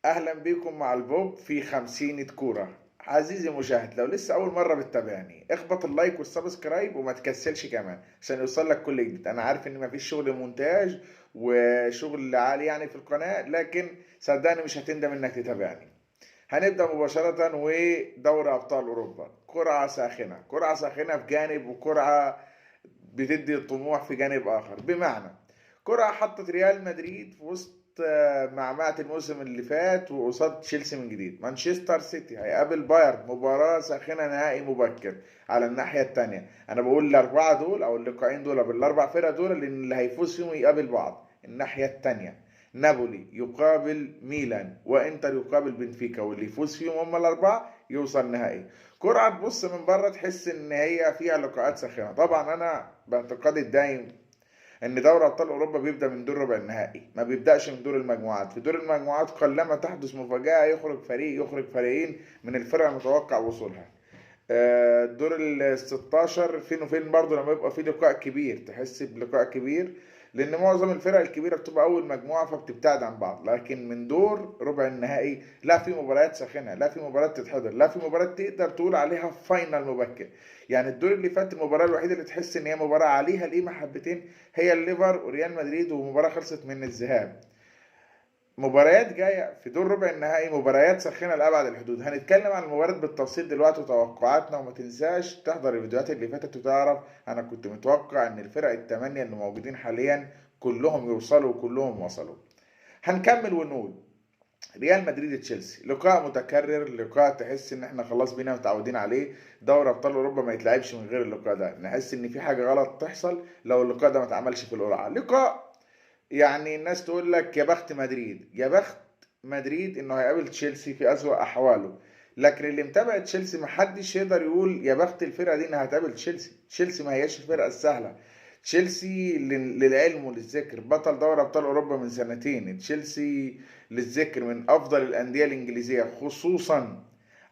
اهلا بكم مع البوب في 50 كورة. عزيزي المشاهد، لو لسه اول مرة بتتابعني اخبط اللايك والسبسكرايب وما تكسلش كمان عشان يوصل لك كل جديد. انا عارف ان مفيش شغل مونتاج وشغل عالي يعني في القناة، لكن صدقني مش هتندم انك تتابعني. هنبدأ مباشرة ودوري ابطال اوروبا. قرعة ساخنة، قرعة ساخنة في جانب وقرعة بتدي الطموح في جانب اخر. بمعنى كرة حطت ريال مدريد في وسط معمعة الموسم اللي فات وقصاد تشيلسي من جديد. مانشستر سيتي هيقابل بايرن، مباراة ساخنة نهائي مبكر. على الناحية التانية انا بقول الاربعة دول او اللقاءين دول بالاربع فرق دول لان اللي هيفوز فيهم يقابل بعض. الناحية التانية نابولي يقابل ميلان وانتر يقابل بنفيكا، واللي يفوز فيهم هم الاربعة يوصل نهائي. كرة تبص من بره تحس ان هي فيها لقاءات ساخنة. طبعا انا باعتقادي الدايم ان دوري ابطال اوروبا بيبدا من دور ربع النهائي، ما بيبداش من دور المجموعات. في دور المجموعات قلما تحدث مفاجاه يخرج فريق، يخرج فريقين من الفرق المتوقع وصولها. دور ال 16 فين وفين برضه لما يبقى في لقاء كبير تحس بلقاء كبير، لان معظم الفرق الكبيره بتبقى اول مجموعه فبتبتعد عن بعض. لكن من دور ربع النهائي لا، في مباريات ساخنه، لا في مباريات تتحضر، لا في مباريات تقدر تقول عليها فاينل مبكر. يعني الدور اللي فات المباراه الوحيده اللي تحس ان هي مباراه عليها القيمه حبتين هي الليفر وريال مدريد، ومباراه خلصت من الذهاب. مباريات جايه في دور ربع النهائي مباريات ساخنه لابعد الحدود. هنتكلم عن المباريات بالتفصيل دلوقتي وتوقعاتنا، وما تنساش تحضر الفيديوهات اللي فاتت وتعرف انا كنت متوقع ان الفرق الثمانيه اللي موجودين حاليا كلهم يوصلوا وكلهم وصلوا. هنكمل ونقول ريال مدريد تشيلسي، لقاء متكرر، لقاء تحس ان احنا خلاص بينا متعودين عليه. دوري ابطال اوروبا ما يتلعبش من غير اللقاء ده، نحس ان في حاجه غلط تحصل لو اللقاء ده ما اتعملش في القرعه. لقاء يعني الناس تقول لك يا بخت مدريد، يا بخت مدريد انه هيقابل تشيلسي في اسوأ احواله. لكن اللي متابع تشيلسي محدش يقدر يقول يا بخت الفرقه دي انها هتقابل تشيلسي. تشيلسي ما هياش الفرقه السهله. تشيلسي للعلم وللذكر بطل دوري ابطال اوروبا من سنتين. تشيلسي للذكر من افضل الانديه الانجليزيه خصوصا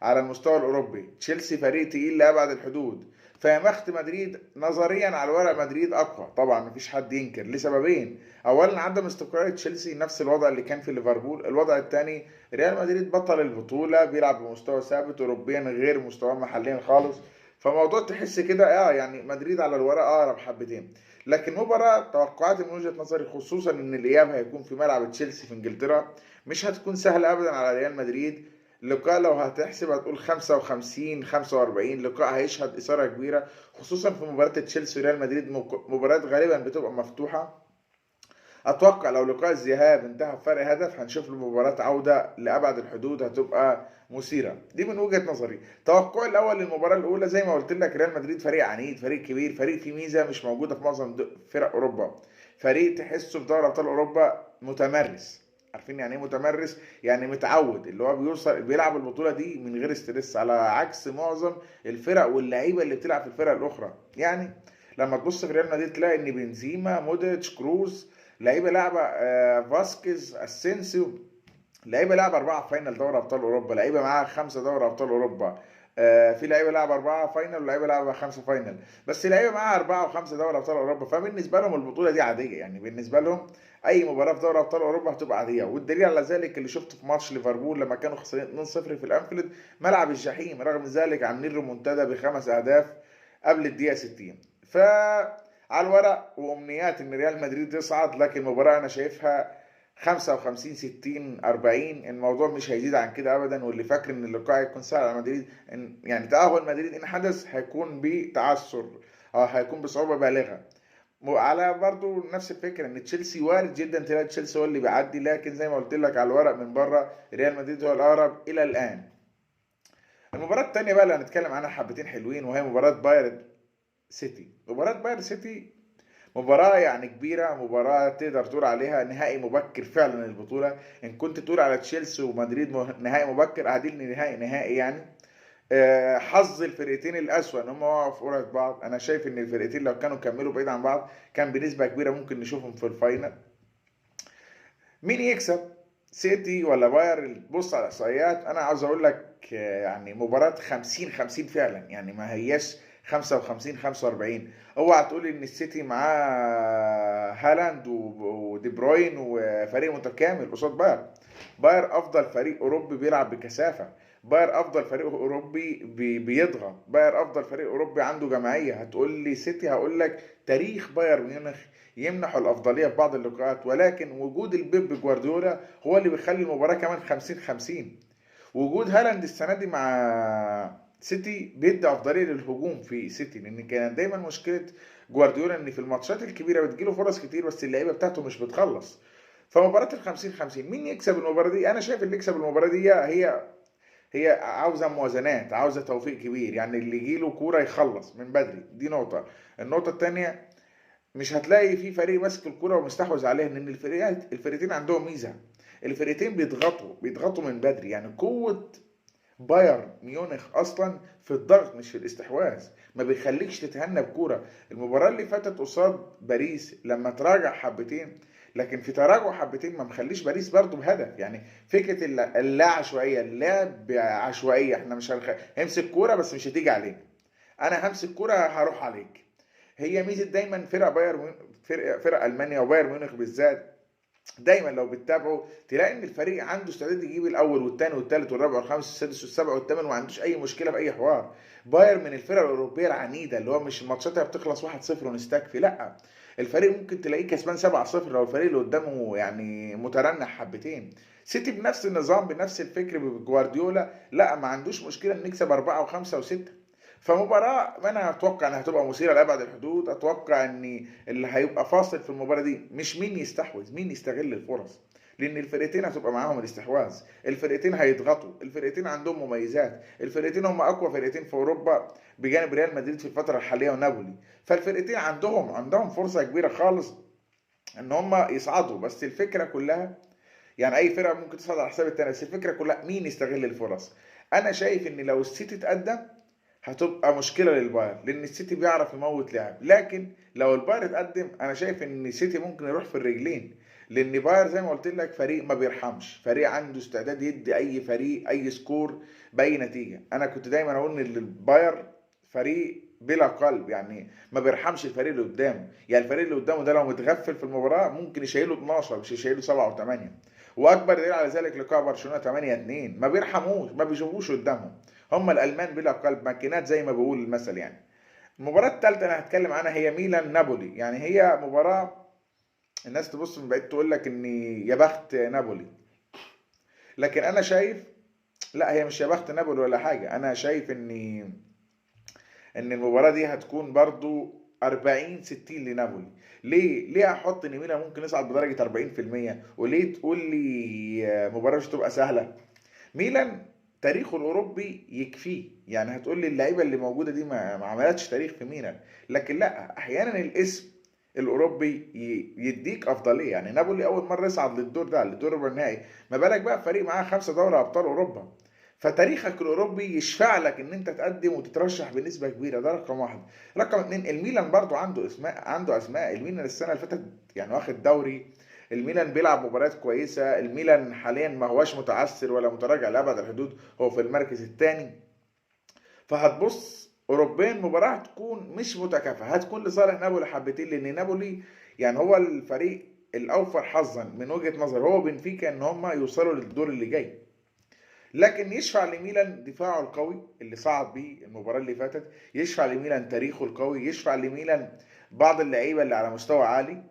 على المستوى الاوروبي. تشيلسي فريق تقيل لابعد الحدود. فيا بخت مدريد، نظريا على الورق مدريد اقوى طبعا، مفيش حد ينكر لسببين. اولا عدم استقرار تشيلسي نفس الوضع اللي كان في ليفربول. الوضع الثاني ريال مدريد بطل البطوله بيلعب بمستوى ثابت اوروبيا غير مستواه محليا خالص. فموضوع تحس كده يعني مدريد على الورق اقرب حبتين. لكن مباراة توقعاتي من وجهة نظري خصوصا ان الاياب هيكون في ملعب تشيلسي في انجلترا مش هتكون سهلة ابدا على ريال مدريد. لقاء لو هتحسب هتقول 55 45، لقاء هيشهد اثارة كبيرة خصوصا في مباراة تشيلسي وريال مدريد. مباريات غالبا بتبقى مفتوحة. اتوقع لو لقاء الذهاب انتهى بفرق هدف هنشوف مباراة عودة لابعد الحدود هتبقى مثيرة. دي من وجهة نظري. توقعي الاول للمباراة الاولى زي ما قلت لك ريال مدريد فريق عنيد، فريق كبير، فريق فيه ميزة مش موجودة في معظم فرق اوروبا. فريق تحسه في دوري ابطال اوروبا متمرس. عارفين يعني ايه متمرس؟ يعني متعود، اللي هو بيوصل بيلعب البطولة دي من غير ستريس، على عكس معظم الفرق واللعيبة اللي بتلعب في الفرق الاخرى. يعني لما تبص في ريال مدريد تلاقي ان بنزيما، مودريتش، كروز، لعيبه لعبه، فاسكيز، اسينسيو، لعيبه لعبه اربعه فاينل دوري ابطال اوروبا، لعيبه معاها خمسه دوري ابطال اوروبا. في لعيبه لعبه اربعه فاينل ولعيبه لعبه خمسه فاينل. بس لعيبه معاها اربعه وخمسه دوري ابطال اوروبا، فبالنسبه لهم البطوله دي عاديه. يعني بالنسبه لهم اي مباراه في دوري ابطال اوروبا هتبقى عاديه. والدليل على ذلك اللي شفته في ماتش ليفربول لما كانوا خسرانين 2-0 في الانفيلد، ملعب الجحيم، رغم ذلك عاملين ريمونتادا بخمس اهداف قبل الدقيقه 60. على الورق وامنيات ان ريال مدريد يصعد، لكن المباراه انا شايفها 55 60 40. الموضوع مش هيزيد عن كده ابدا. واللي فاكر ان اللقاء هيكون سهل على مدريد، إن يعني تاهل مدريد ان حدث هيكون بتعثر او هيكون بصعوبه بالغه. على برضو نفس الفكره ان تشيلسي وارد جدا تلاقي تشيلسي هو اللي بيعدي، لكن زي ما قلت لك على الورق من بره ريال مدريد هو الاقرب الى الان. المباراه الثانيه بقى اللي هنتكلم عنها حبتين حلوين وهي مباراه بايرن سيتي. مباراه بايرن سيتي مباراة يعني كبيرة، مباراة تقدر تقول عليها نهائي مبكر فعلا البطولة. ان كنت تقول على تشيلسي ومدريد نهائي مبكر، قاعدين نهائي يعني. حظ الفرقتين الأسوأ ان هم وقعوا في قرعة بعض. انا شايف ان الفرقتين لو كانوا كملوا بعيد عن بعض كان بنسبة كبيرة ممكن نشوفهم في الفاينل. مين يكسب؟ سيتي ولا باير؟ بص على الاحصائيات انا عاوز اقول لك يعني مباراة 50 50 فعلا، يعني ما هياش 55 45. اوعى تقول ان السيتي معاه هالاند ودي بروين وفريق متكامل قصاد باير. باير افضل فريق اوروبي بيلعب بكثافه. باير افضل فريق اوروبي بيضغط. باير افضل فريق اوروبي عنده جماعيه. هتقول لي سيتي، هقول لك تاريخ بايرن ميونخ يمنح الافضليه في بعض اللقاءات، ولكن وجود البيب جوارديولا هو اللي بيخلي المباراه كمان 50 50. وجود هالاند السنه دي مع سيتي بيدي افضليه للهجوم في سيتي، لان كان دايما مشكله جوارديولا ان في الماتشات الكبيره بتجيله فرص كتير بس اللعيبه بتاعته مش بتخلص. فمباراه ال 50 50 مين يكسب المباراه دي؟ انا شايف اللي يكسب المباراه دي هي عاوزه موازنات، عاوزه توفيق كبير، يعني اللي يجيله كوره يخلص من بدري. دي نقطه. النقطه الثانيه، مش هتلاقي في فريق ماسك الكرة ومستحوذ عليها، لان الفريقين عندهم ميزة. الفريقين بيضغطوا من بدري. يعني قوة بايرن ميونخ اصلا في الضغط مش في الاستحواذ. ما بيخليكش تتهنى بكوره. المباراه اللي فاتت قصاد باريس لما تراجع حبتين، لكن في تراجع حبتين ما مخليش باريس برضه بهدف. يعني فكره اللا عشوائيه، اللعب بعشوائيه، احنا مش همسك كوره بس مش هتيجي علينا، انا همسك كوره هروح عليك. هي ميزه دايما فرق بايرن، فرق المانيا وبايرن ميونخ بالذات. دايما لو بتتابعوا تلاقي ان الفريق عنده استعداد يجيب الاول والثاني والثالث والرابع والخامس والسادس والسابع والثامن وما عندوش اي مشكله في اي حوار. بايرن من الفرق الاوروبيه العنيده، اللي هو مش ماتشاتها بتخلص 1-0 ونستكفي، لا. الفريق ممكن تلاقيه كسبان 7-0 لو الفريق اللي قدامه يعني مترنح حبتين. سيتي بنفس النظام بنفس الفكر بجوارديولا، لا ما عندوش مشكله ان نكسب 4 و5 و6. فمباراة انا اتوقع انها هتبقى مثيرة لابعد الحدود. اتوقع ان اللي هيبقى فاصل في المباراة دي مش مين يستحوذ، مين يستغل الفرص. لان الفرقتين هتبقى معاهم الاستحواذ، الفرقتين هيضغطوا، الفرقتين عندهم مميزات، الفرقتين هم اقوى فرقتين في اوروبا بجانب ريال مدريد في الفترة الحالية ونابولي. فالفرقتين عندهم فرصة كبيرة خالص ان هم يصعدوا. بس الفكرة كلها، يعني اي فرقة ممكن تصعد على حساب التاني، بس الفكرة كلها مين يستغل الفرص. انا شايف ان لو السيتي اتقدم هتبقى مشكله للبايرن، لان السيتي بيعرف يموت لاعب. لكن لو البايرن اتقدم انا شايف ان السيتي ممكن يروح في الرجلين، لان بايرن زي ما قلت لك فريق ما بيرحمش، فريق عنده استعداد يدي اي فريق اي سكور باي نتيجه. انا كنت دايما اقول ان البايرن فريق بلا قلب، يعني ما بيرحمش الفريق اللي قدامه. يعني الفريق اللي قدامه ده لو متغفل في المباراه ممكن يشيله 12 مش يشيله 7 و8. واكبر دليل على ذلك لقاء برشلونه 8-2، ما بيرحموش، ما بيشوفوش قدامهم. هم الالمان بلا قلب، ماكينات زي ما بيقول المثل يعني. المباراه الثالثه انا هتكلم عنها هي ميلان نابولي. يعني هي مباراه الناس تبص من بعيد تقول لك ان يا بخت نابولي، لكن انا شايف لا، هي مش يا بخت نابولي ولا حاجه. انا شايف ان المباراه دي هتكون برضو 40-60 لنابولي. ليه احط ان ميلان ممكن يصعد بدرجه 40%؟ وليه تقول لي مباراه مش تبقى سهله؟ ميلان تاريخه الاوروبي يكفيه. يعني هتقول لي اللعيبه اللي موجوده دي ما عملتش تاريخ في ميلان، لكن لا، احيانا الاسم الاوروبي يديك افضليه. يعني نابولي اول مره يصعد للدور ده، للدور ربع النهائي، ما بالك بقى فريق معاه 5 دوري ابطال اوروبا. فتاريخك الاوروبي يشفع لك ان انت تقدم وتترشح بنسبه كبيره. ده رقم واحد. رقم اتنين، الميلان برضو عنده اسماء. الميلان السنه اللي فاتت يعني واخد دوري. الميلان بيلعب مباريات كويسه. الميلان حاليا ما هواش متعثر ولا متراجع لابعد الحدود، هو في المركز الثاني. فهتبص اوروبيا المباراه هتكون مش متكافئه، هتكون لصالح نابولي حبتين، لان نابولي يعني هو الفريق الاوفر حظا من وجهه نظر، هو بنفيكا ان هم يوصلوا للدور اللي جاي. لكن يشفع لميلان دفاعه القوي اللي صعد بيه المباراه اللي فاتت، يشفع لميلان تاريخه القوي، يشفع لميلان بعض اللعيبه اللي على مستوى عالي.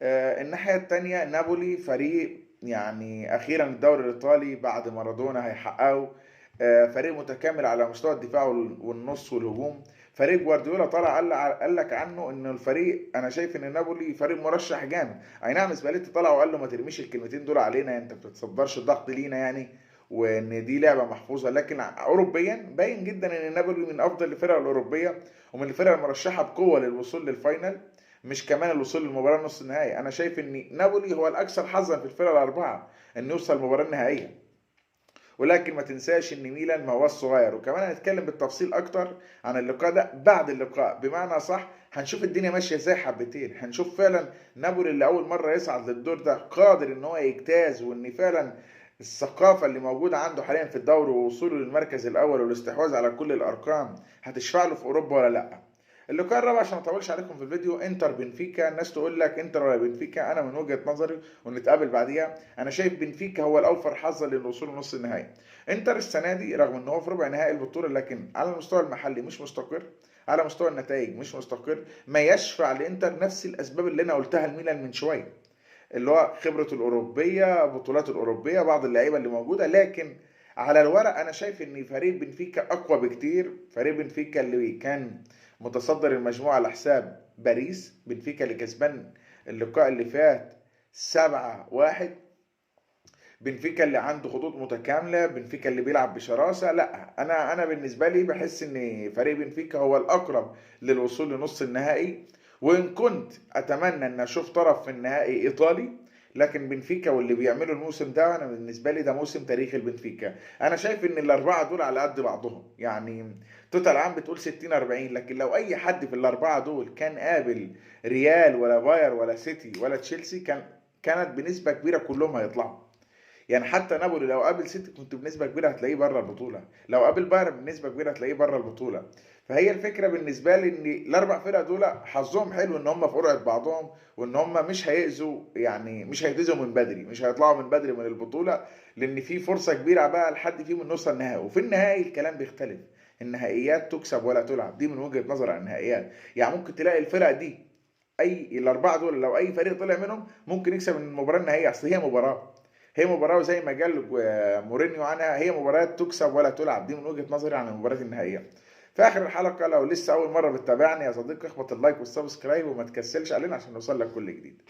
الناحيه التانيه نابولي فريق يعني اخيرا الدوري الايطالي بعد مارادونا هيحققه. فريق متكامل على مستوى الدفاع والنص والهجوم. فريق جوارديولا طلع قال لك عنه انه الفريق، انا شايف ان نابولي فريق مرشح جامد. اي نعم سباليتي طلع وقال له ما ترميش الكلمتين دول علينا، انت ما بتتصدرش الضغط لينا يعني، وان دي لعبه محفوظه. لكن اوروبيا باين جدا ان نابولي من افضل الفرق الاوروبيه ومن الفرق المرشحه بقوه للوصول للفاينل، مش كمان الوصول للمباراه نص النهائي. انا شايف ان نابولي هو الاكثر حظا في الفرق الاربعه ان يوصل المباراه النهائيه. ولكن ما تنساش ان ميلان ما هو الصغير. وكمان هنتكلم بالتفصيل اكتر عن اللقاء ده بعد اللقاء، بمعنى صح هنشوف الدنيا ماشيه ازاي حبتين. هنشوف فعلا نابولي اللي اول مره يصعد للدور ده قادر ان هو يجتاز، وان فعلا الثقافة اللي موجودة عنده حاليا في الدوري ووصوله للمركز الأول والاستحواذ على كل الأرقام هتشفع له في أوروبا ولا لأ؟ اللقاء الرابع عشان ما اطولش عليكم في الفيديو انتر بنفيكا. الناس تقول لك انتر ولا بنفيكا، انا من وجهة نظري ونتقابل بعديها، انا شايف بنفيكا هو الاوفر حظا للوصول لنص النهائي. انتر السنه دي رغم ان هو في ربع نهائي البطوله لكن على المستوى المحلي مش مستقر، على مستوى النتائج مش مستقر، ما يشفع لانتر نفس الاسباب اللي انا قلتها لميلان من شويه، اللي هو خبرة الأوروبية، بطولات الأوروبية، بعض اللعيبة اللي موجودة. لكن على الورق أنا شايف إن فريق بنفيكا أقوى بكتير. فريق بنفيكا اللي كان متصدر المجموعة على حساب باريس، بنفيكا اللي كسبان اللقاء اللي فات 7-1، بنفيكا اللي عنده خطوط متكاملة، بنفيكا اللي بيلعب بشراسة. لا أنا بالنسبة لي بحس إن فريق بنفيكا هو الأقرب للوصول لنص النهائي. وإن كنت أتمنى إن أشوف طرف في النهائي إيطالي، لكن بنفيكا واللي بيعمله الموسم ده أنا بالنسبة لي ده موسم تاريخي لبنفيكا. أنا شايف إن الأربعة دول على قد بعضهم، يعني توتال عام بتقول 60-40، لكن لو أي حد في الأربعة دول كان قابل ريال ولا باير ولا سيتي ولا تشيلسي كانت بنسبة كبيرة كلهم هيطلعوا. يعني حتى نابولي لو قابل سيتي كنت بنسبه كبيره هتلاقيه بره البطوله، لو قابل بايرن بنسبه كبيره هتلاقيه بره البطوله. فهي الفكره بالنسبه لي ان الاربع فرق دول حظهم حلو ان هم في قرعه بعضهم، وان هم مش هيأذوا، يعني مش هيتأذوا من بدري، مش هيطلعوا من بدري من البطوله، لان في فرصه كبيره بقى لحد فيهم انه يوصل النهائي. وفي النهائي الكلام بيختلف، النهائيات تكسب ولا تلعب، دي من وجهه نظر عن النهائيات. يعني ممكن تلاقي الفرق دي، اي الاربعه دول لو اي فريق طلع منهم ممكن يكسب المباراه النهائيه، اصل هي مباراة وزي ما قال مورينيو عنها هي مباريات تكسب ولا تلعب، دي من وجهة نظري عن المباريات النهائية. في آخر الحلقة لو لسه أول مرة بتتابعني يا صديقي اخبط اللايك والسبسكرايب وما تكسلش علينا عشان نوصل لك كل جديد.